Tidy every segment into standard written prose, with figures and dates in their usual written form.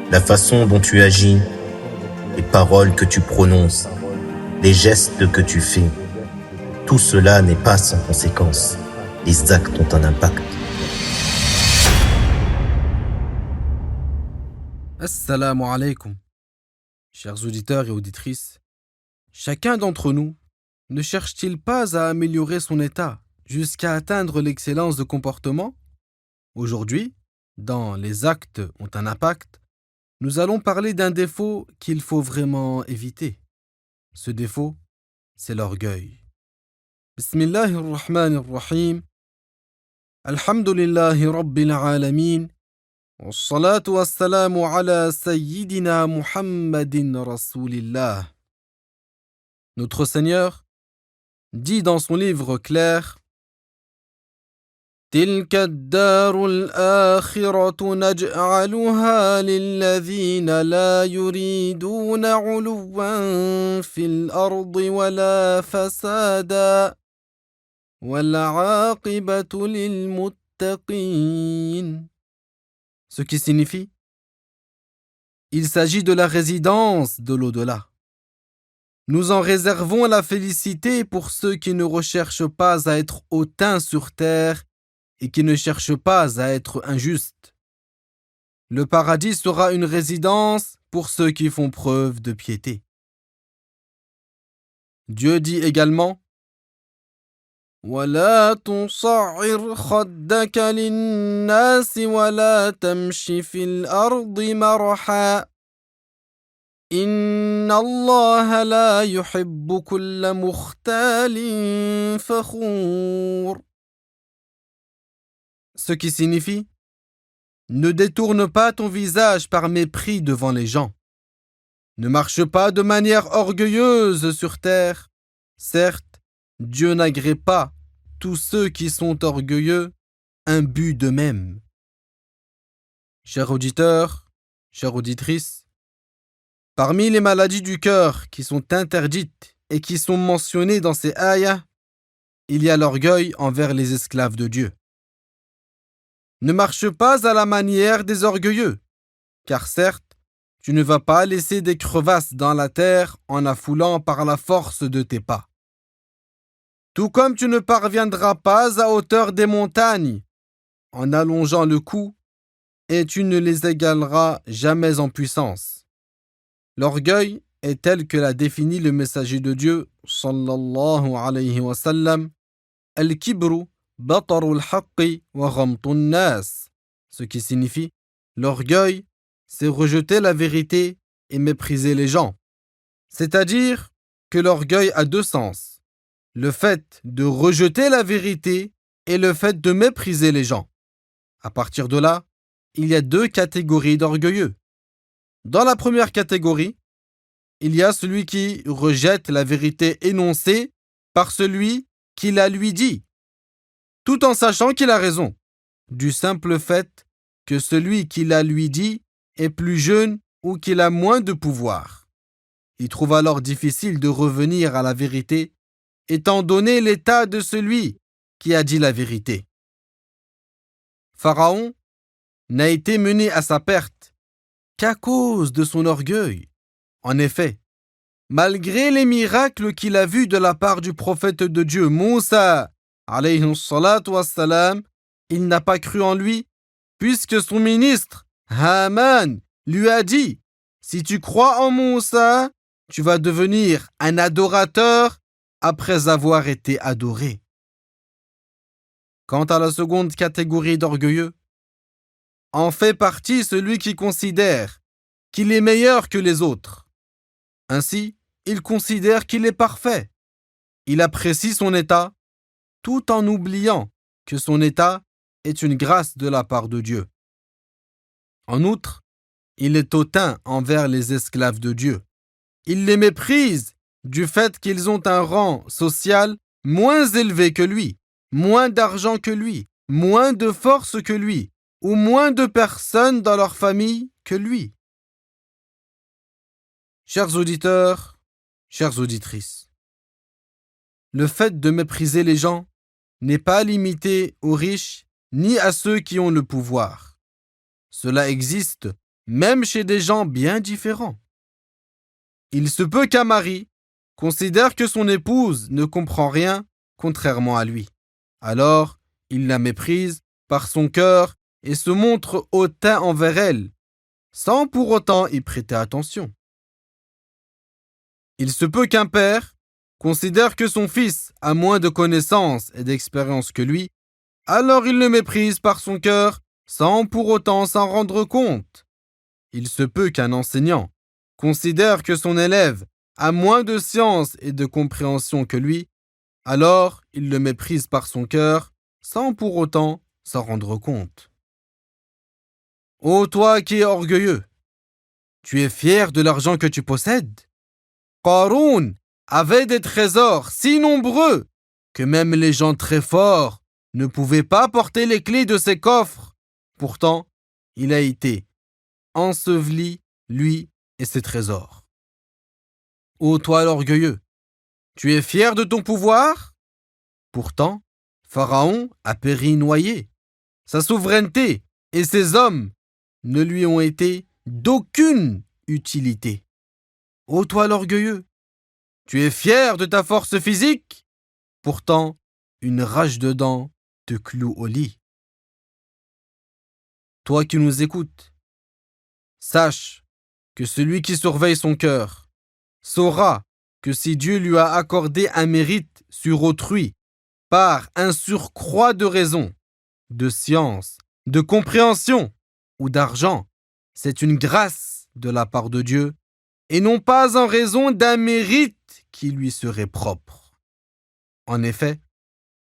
la façon dont tu agis, les paroles que tu prononces, les gestes que tu fais, tout cela n'est pas sans conséquence. Les actes ont un impact. Assalamu alaikum. Chers auditeurs et auditrices, chacun d'entre nous ne cherche-t-il pas à améliorer son état jusqu'à atteindre l'excellence de comportement? Aujourd'hui, dans Les actes ont un impact, nous allons parler d'un défaut qu'il faut vraiment éviter. Ce défaut, c'est l'orgueil. Bismillahirrahmanirrahim. Alhamdulillahi rabbil alamin. Wassalatu wassalamu ala sayyidina Muhammadin Rasulillah. Notre Seigneur dit dans son livre clair: تلك الدار الآخرة نجعلها للذين لا يريدون علوا في الأرض ولا فسادا والعاقبة للمتقين. Ce qui signifie: il s'agit de la résidence de l'au-delà. Nous en réservons la félicité pour ceux qui ne recherchent pas à être hautains sur terre et qui ne cherchent pas à être injustes. Le paradis sera une résidence pour ceux qui font preuve de piété. Dieu dit également: وَلَا تُصَعِّرْ خَدَّكَ لِلنَّاسِ وَلَا تَمْشِ فِي الْأَرْضِ مَرَحًا إِنَّ اللَّهَ لَا يُحِبُّ كُلَّ مُخْتَالٍ فَخُورٍ. Ce qui signifie: ne détourne pas ton visage par mépris devant les gens. Ne marche pas de manière orgueilleuse sur terre. Certes, Dieu n'agrée pas tous ceux qui sont orgueilleux, imbus d'eux-mêmes. Chers auditeurs, chères auditrices, parmi les maladies du cœur qui sont interdites et qui sont mentionnées dans ces ayahs, il y a l'orgueil envers les esclaves de Dieu. Ne marche pas à la manière des orgueilleux, car certes, tu ne vas pas laisser des crevasses dans la terre en affoulant par la force de tes pas. Tout comme tu ne parviendras pas à hauteur des montagnes en allongeant le cou, et tu ne les égaleras jamais en puissance. L'orgueil est tel que l'a défini le messager de Dieu, sallallahu alayhi wa sallam: Al-kibru batarul haqqi wa ghamtun nas. Ce qui signifie: l'orgueil, c'est rejeter la vérité et mépriser les gens. C'est-à-dire que l'orgueil a deux sens: le fait de rejeter la vérité et le fait de mépriser les gens. À partir de là, il y a deux catégories d'orgueilleux. Dans la première catégorie, il y a celui qui rejette la vérité énoncée par celui qui la lui dit, tout en sachant qu'il a raison, du simple fait que celui qui la lui dit est plus jeune ou qu'il a moins de pouvoir. Il trouve alors difficile de revenir à la vérité, étant donné l'état de celui qui a dit la vérité. Pharaon n'a été mené à sa perte qu'à cause de son orgueil. En effet, malgré les miracles qu'il a vus de la part du prophète de Dieu, Moussa, alayhi salatu wassalam, il n'a pas cru en lui, puisque son ministre, Haman, lui a dit: si tu crois en Moussa, tu vas devenir un adorateur après avoir été adoré. Quant à la seconde catégorie d'orgueilleux, en fait partie celui qui considère qu'il est meilleur que les autres. Ainsi, il considère qu'il est parfait. Il apprécie son état, tout en oubliant que son état est une grâce de la part de Dieu. En outre, il est hautain envers les esclaves de Dieu. Il les méprise du fait qu'ils ont un rang social moins élevé que lui, moins d'argent que lui, moins de force que lui, ou moins de personnes dans leur famille que lui. Chers auditeurs, chères auditrices, le fait de mépriser les gens n'est pas limité aux riches ni à ceux qui ont le pouvoir. Cela existe même chez des gens bien différents. Il se peut qu'un mari considère que son épouse ne comprend rien contrairement à lui. Alors, il la méprise par son cœur et se montre hautain envers elle, sans pour autant y prêter attention. Il se peut qu'un père considère que son fils a moins de connaissances et d'expérience que lui, alors il le méprise par son cœur sans pour autant s'en rendre compte. Il se peut qu'un enseignant considère que son élève a moins de science et de compréhension que lui, alors il le méprise par son cœur sans pour autant s'en rendre compte. Ô toi qui es orgueilleux, tu es fier de l'argent que tu possèdes? Qaroun avait des trésors si nombreux que même les gens très forts ne pouvaient pas porter les clés de ses coffres. Pourtant, il a été enseveli, lui et ses trésors. Ô toi l'orgueilleux, tu es fier de ton pouvoir? Pourtant, Pharaon a péri noyé. Sa souveraineté et ses hommes ne lui ont été d'aucune utilité. Ô toi l'orgueilleux, tu es fier de ta force physique? Pourtant, une rage de dents te cloue au lit. Toi qui nous écoutes, sache que celui qui surveille son cœur saura que si Dieu lui a accordé un mérite sur autrui par un surcroît de raison, de science, de compréhension ou d'argent, c'est une grâce de la part de Dieu et non pas en raison d'un mérite qui lui serait propre. En effet,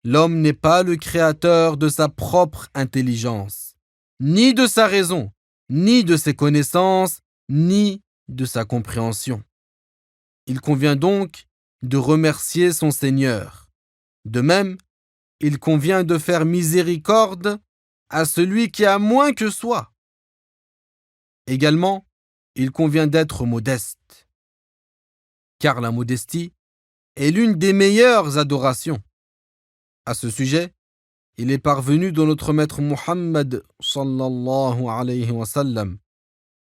l'homme n'est pas le créateur de sa propre intelligence, ni de sa raison, ni de ses connaissances, ni de sa compréhension. Il convient donc de remercier son Seigneur. De même, il convient de faire miséricorde à celui qui a moins que soi. Également, il convient d'être modeste, car la modestie est l'une des meilleures adorations. À ce sujet, il est parvenu de notre maître Muhammad sallallahu alayhi wa sallam: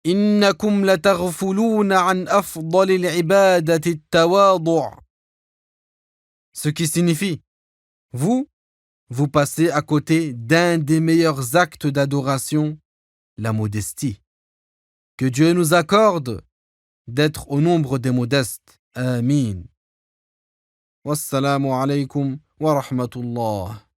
Innakum lataghfuluna an afdalil ibadati at-tawadu'. Ce qui signifie: vous passez à côté d'un des meilleurs actes d'adoration, la modestie. Que Dieu nous accorde d'être au nombre des modestes. Amin. Wassalamu alaykum wa rahmatullah.